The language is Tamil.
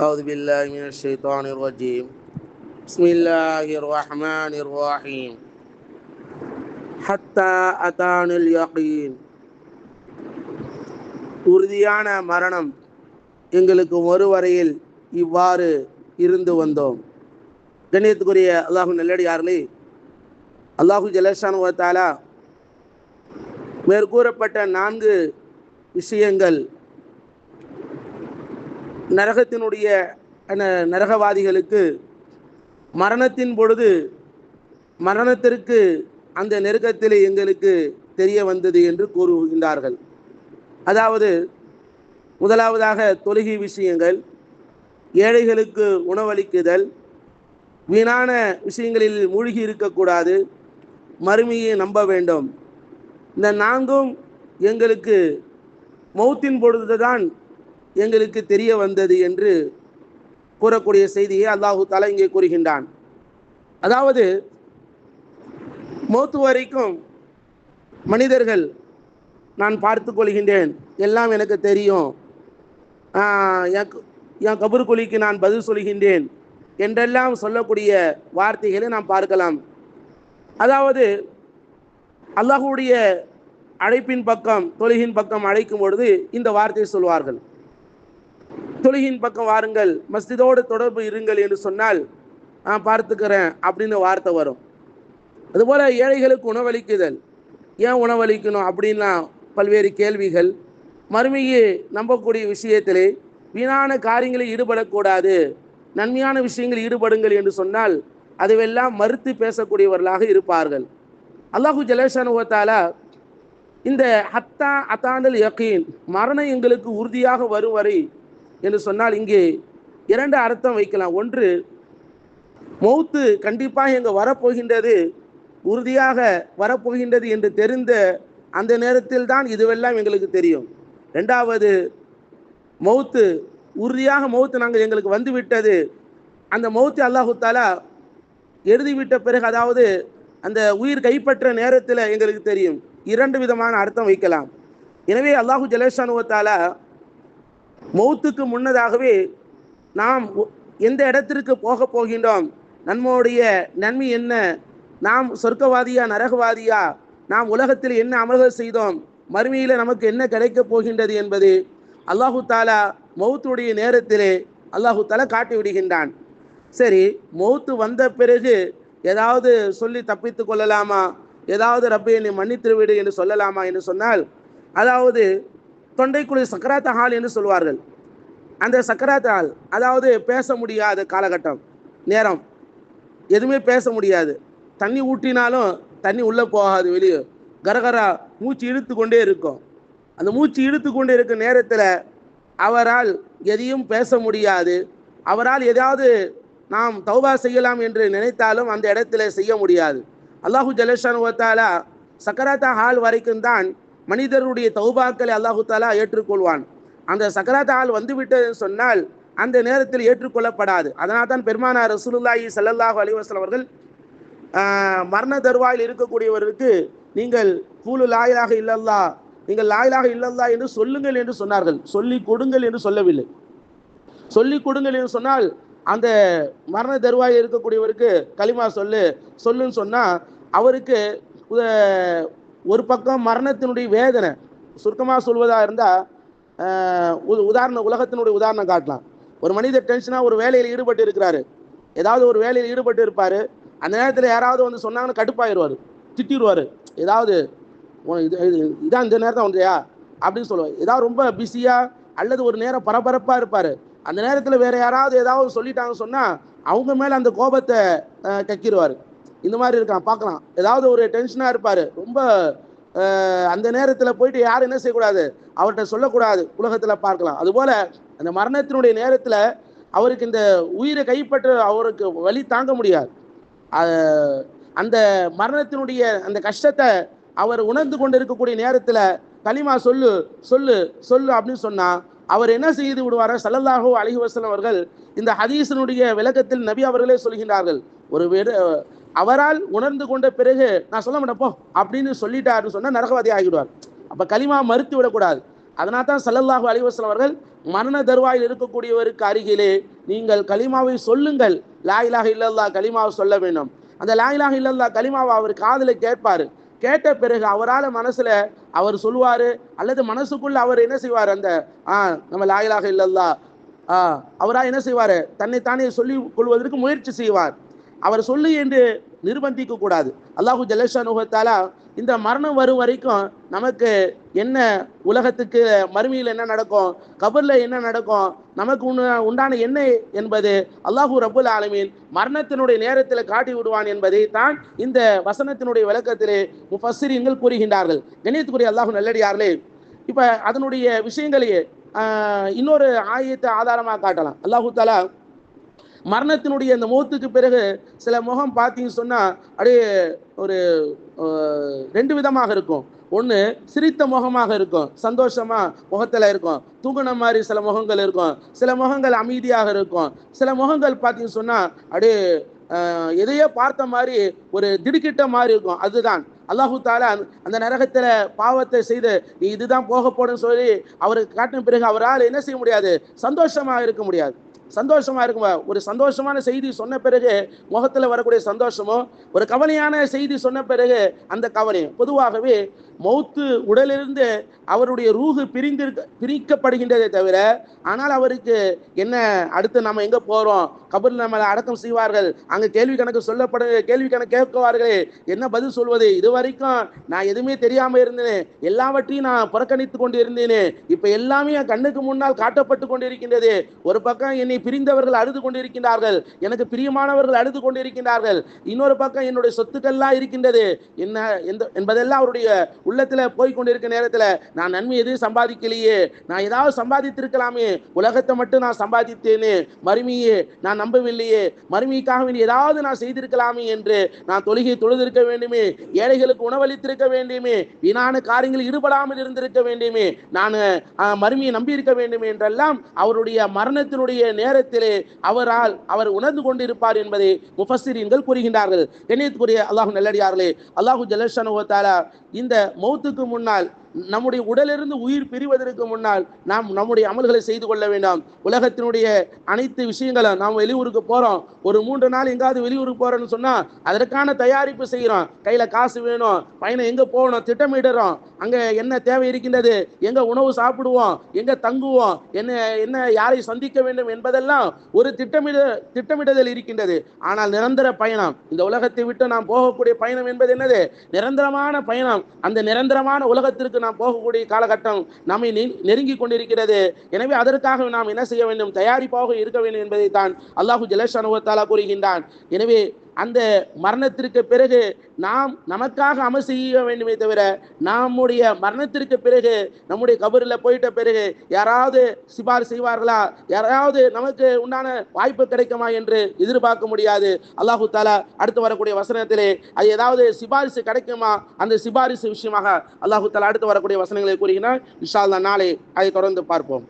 أعوذ بالله من الشيطان الرجيم بسم الله الرحمن الرحيم حتى أتانا اليقين உறுதியான மரணம் எங்களுக்கு ஒரு வரையில் இவ்வாறு இருந்து வந்தோம். கண்ணியத்துக்குரிய அல்லாஹு நல்லடியார்களே, அல்லாஹு ஜல்லஷானு வ தஆலா மேற்கூறப்பட்ட 4 விஷயங்கள் நரகத்தினுடைய நரகவாதிகளுக்கு மரணத்தின் பொழுது மரணத்திற்கு அந்த நெருக்கத்தில் எங்களுக்கு தெரிய வந்தது என்று கூறுகின்றார்கள். அதாவது முதலாவதாக தொழுகை விஷயங்கள், ஏழைகளுக்கு உணவளிக்குதல், வீணான விஷயங்களில் மூழ்கி இருக்கக்கூடாது, மறுமையை நம்ப வேண்டும். இந்த 4ம் எங்களுக்கு மௌத்தின் பொழுதுதான் எங்களுக்கு தெரிய வந்தது என்று கூறக்கூடிய செய்தியை அல்லாஹு தஆலா இங்கே கூறுகின்றான். அதாவது மௌத்து வரைக்கும் மனிதர்கள் நான் பார்த்து கொள்கின்றேன், எல்லாம் எனக்கு தெரியும், என் கபர் குழிக்கு நான் பதில் சொல்கின்றேன் என்றெல்லாம் சொல்லக்கூடிய வார்த்தைகளை நாம் பார்க்கலாம். அதாவது அல்லாஹுடைய அழைப்பின் பக்கம், தொழுகின் பக்கம் அழைக்கும் பொழுது இந்த வார்த்தையை சொல்வார்கள். தொழுகின் பக்கம் வாருங்கள், மஸ்ஜிதோடு தொடர்பு இருங்கள் என்று சொன்னால் நான் பார்த்துக்கிறேன் அப்படின்னு வார்த்தை வரும். அதுபோல் ஏழைகளுக்கு உணவளிக்குதல், ஏன் உணவளிக்கணும் அப்படின்னா பல்வேறு கேள்விகள். மறுமையை நம்பக்கூடிய விஷயத்திலே வீணான காரியங்களில் ஈடுபடக்கூடாது, நன்மையான விஷயங்களில் ஈடுபடுங்கள் என்று சொன்னால் அதுவெல்லாம் மறுத்து பேசக்கூடியவர்களாக இருப்பார்கள். அல்லாஹு ஜல்லஷானு வ தஆலா இந்த ஹத்தா அத்தாண்டல் யகீன், மரணம் எங்களுக்கு உறுதியாக வரும் வரை என்று சொன்னால் இங்கே 2 அர்த்தம் வைக்கலாம். ஒன்று, மௌத்து கண்டிப்பாக எங்கே வரப்போகின்றது, உறுதியாக வரப்போகின்றது என்று தெரிந்த அந்த நேரத்தில் தான் இதுவெல்லாம் எங்களுக்கு தெரியும். 2வது, மௌத்து உறுதியாக மௌத்து எங்களுக்கு வந்து விட்டது, அந்த மௌத்து அல்லாஹு தஆலா எழுதிவிட்ட பிறகு, அதாவது அந்த உயிர் கைப்பற்ற நேரத்தில் எங்களுக்கு தெரியும். 2 விதமான அர்த்தம் வைக்கலாம். எனவே அல்லாஹு ஜல்லஷானு வ தஆலா மௌத்துக்கு முன்னதாகவே நாம் எந்த இடத்திற்கு போக போகின்றோம், நம்முடைய நன்மை என்ன, நாம் சொர்க்கவாதியா நரகவாதியா, நாம் உலகத்தில் என்ன அமல்கள் செய்தோம், மறுமையில் நமக்கு என்ன கிடைக்கப் போகின்றது என்பது அல்லாஹு தஆலா மௌத்துடைய நேரத்திலே அல்லாஹு தஆலா காட்டி விடுகின்றான். சரி, மௌத்து வந்த பிறகு ஏதாவது சொல்லி தப்பித்து கொள்ளலாமா, ஏதாவது ரப்பே என்னை மன்னித்து விடு என்று சொல்லலாமா என்று சொன்னால், அதாவது தொண்டைக்குழி சக்கராத் ஹால் என்று சொல்வார்கள். அந்த சக்கராத் ஹால், அதாவது பேச முடியாத காலகட்டம், நேரம், எதுவுமே பேச முடியாது. தண்ணி ஊட்டினாலும் தண்ணி உள்ளே போகாது, வெளியே கரகரா மூச்சு இழுத்து கொண்டே இருக்கும். அந்த மூச்சு இழுத்து கொண்டே இருக்கும் நேரத்தில் அவரால் எதையும் பேச முடியாது. அவரால் ஏதாவது நாம் தௌபா செய்யலாம் என்று நினைத்தாலும் அந்த இடத்துல செய்ய முடியாது. அல்லாஹு ஜல்லஷானு வ தஆலா சக்கராத் ஹால் வரைக்கும் தான் மனிதருடைய தௌபாக்களை அல்லாஹு தஆலா ஏற்றுக்கொள்வான். அந்த சக்கராத் ஹால் வந்துவிட்டதுன்னு சொன்னால் அந்த நேரத்தில் ஏற்றுக்கொள்ளப்படாது. அதனால் தான் பெருமானார் ரசூலுல்லாஹி ஸல்லல்லாஹு அலைஹி வஸல்லம் அவர்கள் மரண தருவாயில் இருக்கக்கூடியவருக்கு நீங்கள் கூலு லா இலாஹ இல்லல்லாஹ், நீங்கள் லா இலாஹ இல்லல்லாஹ் என்று சொல்லுங்கள் என்று சொன்னார்கள். சொல்லி கொடுங்கள் என்று சொல்லவில்லை. சொல்லி கொடுங்கள் என்று சொன்னால் அந்த மரண தருவாயில் இருக்கக்கூடியவருக்கு களிமா சொல்லுன்னு சொன்னால் அவருக்கு ஒரு பக்கம் மரணத்தினுடைய வேதனை, சுருக்கமாக சொல்வதாக இருந்தால் உலகத்தினுடைய உதாரணம் காட்டலாம். ஒரு மனிதர் டென்ஷனாக ஒரு வேலையில் ஈடுபட்டு இருக்கிறாரு, ஏதாவது ஒரு வேலையில் ஈடுபட்டு இருப்பார். அந்த நேரத்தில் யாராவது வந்து சொன்னாங்கன்னு கடுப்பாயிடுவார், திட்டிடுவார். ஏதாவது இதான் இந்த நேரத்தை வந்தியா அப்படின்னு சொல்லுவார். ஏதாவது ரொம்ப பிஸியாக அல்லது ஒரு நேரம் பரபரப்பாக இருப்பார். அந்த நேரத்தில் வேறு யாராவது ஏதாவது சொல்லிட்டாங்கன்னு சொன்னால் அவங்க மேலே அந்த கோபத்தை கக்கிடுவார். இந்த மாதிரி இருக்கான் பார்க்கலாம். ஏதாவது ஒரு டென்ஷனாக இருப்பார், ரொம்ப அந்த நேரத்தில் போயிட்டு யாரும் என்ன செய்யக்கூடாது, அவர்கிட்ட சொல்லக்கூடாது, உலகத்தில் பார்க்கலாம். அதுபோல் அந்த மரணத்தினுடைய நேரத்தில் அவருக்கு இந்த உயிரை கைப்பற்ற அவருக்கு வலி தாங்க முடியாது. அந்த மரணத்தினுடைய அந்த கஷ்டத்தை அவர் உணர்ந்து கொண்டு இருக்கக்கூடிய நேரத்தில் களிமா சொல்லு சொல்லு சொல்லு அப்படின்னு சொன்னால் அவர் என்ன செய்து விடுவார்? ஸல்லல்லாஹு அலைஹி வஸல்லம் அவர்கள் இந்த ஹதீஸினுடைய விளக்கத்தில் நபி அவர்களே சொல்கின்றார்கள், ஒரு அவரால் உணர்ந்து கொண்ட பிறகு நான் சொல்ல மாட்டேன் போ அப்படின்னு சொல்லிட்டாருன்னு சொன்னால் நரகவாதி ஆகிடுவார். அப்போ களிமா மறுத்து விடக்கூடாது. அதனால தான் ஸல்லல்லாஹு அலைஹி வஸல்லம் அவர்கள் மரண தருவாயில் இருக்கக்கூடியவருக்கு அருகிலே நீங்கள் கலிமாவை சொல்லுங்கள், லா இலாஹ இல்லல்லாஹ் கலிமாவை சொல்ல வேண்டும். அந்த லா இலாஹ இல்லல்லாஹ் கலிமாவை அவர் காதுல கேட்பாரு. கேட்ட பிறகு அவரால் மனசுல அவர் சொல்லுவாரு, அல்லது மனசுக்குள்ள அவர் என்ன செய்வார், அந்த நம்ம லா இலாஹ இல்லல்லாஹ் அவரால் என்ன செய்வார், தன்னைத்தானே சொல்லிக் கொள்வதற்கு முயற்சி செய்வார். அவர் சொல்லு என்று நிர்பந்திக்க கூடாது. அல்லாஹு ஜல்லஷானுஹு தஆலா இந்த மரணம் வரும் வரைக்கும் நமக்கு என்ன, உலகத்துக்கு மறுமையில் என்ன நடக்கும், கபர்ல என்ன நடக்கும், நமக்கு உண்டான என்ன என்பது அல்லாஹு ரப்புல் ஆலமீன் மரணத்தினுடைய நேரத்தில் காட்டி விடுவான் என்பதை தான் இந்த வசனத்தினுடைய விளக்கத்திலே முஃபஸ்ஸிரீன்கள் கூறுகின்றார்கள். கண்ணியத்துக்குரிய அல்லாஹு நல்லடியார்களே, இப்ப அதனுடைய விஷயங்களையே இன்னொரு ஆயத்தை ஆதாரமாக காட்டலாம். அல்லாஹு தஆலா மரணத்தினுடைய இந்த மௌத்துக்கு பிறகு சில முகம் பார்த்தீங்கன்னு சொன்னா அப்படியே ஒரு ரெண்டு விதமாக இருக்கும். ஒன்று சிரித்த முகமாக இருக்கும், சந்தோஷமா முகத்தில் இருக்கும், தூங்குன மாதிரி சில முகங்கள் இருக்கும், சில முகங்கள் அமைதியாக இருக்கும், சில முகங்கள் பார்த்தீங்கன்னு சொன்னா அப்படியே எதையோ பார்த்த மாதிரி ஒரு திடுக்கிட்ட மாதிரி இருக்கும். அதுதான் அல்லாஹு தாலா அந்த நரகத்தில் பாவத்தை செய்து நீ இதுதான் போக போடுன்னு சொல்லி அவருக்கு காட்டின பிறகு அவரால் என்ன செய்ய முடியாது, சந்தோஷமாக இருக்க முடியாது. சந்தோஷமா இருக்குமா, ஒரு சந்தோஷமான செய்தி சொன்ன பிறகு முகத்தில் வரக்கூடிய சந்தோஷமோ, ஒரு கவலையான செய்தி சொன்ன பிறகு அந்த கவலை. பொதுவாகவே மௌத்து உடலிலிருந்து அவருடைய ரூஹு பிரிக்கப்படுகின்றதே தவிர, ஆனால் அவருக்கு என்ன அடுத்து நம்ம எங்க போறோம், கபரில் நம்மளை அடக்கம் செய்வார்கள், அங்க கேள்வி கணக்கு கேள்வி கணக்கு கேட்குவார்களே, என்ன பதில் சொல்வது, இதுவரைக்கும் நான் எதுவுமே தெரியாம இருந்தேன், எல்லாவற்றையும் நான் புறக்கணித்து கொண்டு இருந்தேனே, இப்ப எல்லாமே என் கண்ணுக்கு முன்னால் காட்டப்பட்டு கொண்டிருக்கின்றது. ஒரு பக்கம் என்னை பிரிந்தவர்கள் அழுது கொண்டிருக்கின்றார்கள், எனக்கு பிரியமானவர்கள் அழுது கொண்டிருக்கின்றார்கள், இன்னொரு பக்கம் என்னுடைய சொத்துக்கள்லாம் இருக்கின்றது, என்ன என்பதெல்லாம் அவருடைய உள்ளத்துல போய் கொண்டிருக்க நேரத்துல நான் நன்மை எதுவும் சம்பாதிக்கலையே, நான் ஏதாவது சம்பாதித்திருக்கலாமே, உலகத்தை மட்டும் நான் சம்பாதித்தேனே, மறுமையே நான் நம்பவில்லையே, மறுமைக்காக ஏதாவது நான் செய்திருக்கலாமே என்று நான் தொழுகை தொழுதிருக்க வேண்டுமே, ஏழைகளுக்கு உணவளித்திருக்க வேண்டுமே, வீணான காரியங்களில் ஈடுபடாமல் இருந்திருக்க வேண்டுமே, நான் மறுமையை நம்பி இருக்க வேண்டுமே என்றெல்லாம் அவருடைய மரணத்தினுடைய நேரத்திலே அவர் உணர்ந்து கொண்டிருப்பார் என்பதை முஃபஸ்ஸிரீன்கள் கூறுகின்றார்கள். கண்ணியத்துக்குரிய அல்லாஹ் நல்லடியார்களே, அல்லாஹு ஜல்லஷானஹு வ தஆலா இந்த மௌத்துக்கு முன்னால், நம்முடைய உடலிருந்து உயிர் பிரிவதற்கு முன்னால் நாம் நம்முடைய அமல்களை செய்து கொள்ள வேண்டாம். உலகத்தினுடைய அனைத்து விஷயங்களும், நாம் வெளியூருக்கு போறோம், ஒரு 3 நாள் எங்காவது வெளியூருக்கு போறோம்னு சொன்னா அதற்கான தயாரிப்பு செய்கிறோம், கையில காசு வேணும், பயணம் எங்க போகணும் திட்டமிடுறோம், அங்க என்ன தேவை இருக்கின்றது, எங்க உணவு சாப்பிடுவோம், எங்க தங்குவோம், என்ன யாரை சந்திக்க வேண்டும் என்பதெல்லாம் ஒரு திட்டமிடுதல் இருக்கின்றது. ஆனால் நிரந்தர பயணம், இந்த உலகத்தை விட்டு நாம் போகக்கூடிய பயணம் என்பது என்னது, நிரந்தரமான பயணம். அந்த நிரந்தரமான உலகத்திற்கு நாம் போகக்கூடிய காலகட்டம் நம்மை நெருங்கி கொண்டிருக்கிறது. எனவே அதற்காக நாம் என்ன செய்ய வேண்டும், தயாரிப்பாக இருக்க வேண்டும் என்பதை தான் அல்லாஹு ஜல்லஷானஹு வ தஆலா கூறுகின்றான். எனவே அந்த மரணத்திற்கு பிறகு நாம் நமக்காக அமல் செய்ய வேண்டுமே தவிர, நம்முடைய மரணத்திற்கு பிறகு நம்முடைய கபரில் போயிட்ட பிறகு யாராவது சிபாரிசு செய்வார்களா, யாராவது நமக்கு உண்டான வாய்ப்பு கிடைக்குமா என்று எதிர்பார்க்க முடியாது. அல்லாஹு தாலா அடுத்து வரக்கூடிய வசனத்திலே அது ஏதாவது சிபாரிசு கிடைக்குமா, அந்த சிபாரிசு விஷயமாக அல்லாஹு தாலா அடுத்து வரக்கூடிய வசனங்களை கூறுகிறார். இன்ஷா அல்லாஹ் நாளை அதை தொடர்ந்து பார்ப்போம்.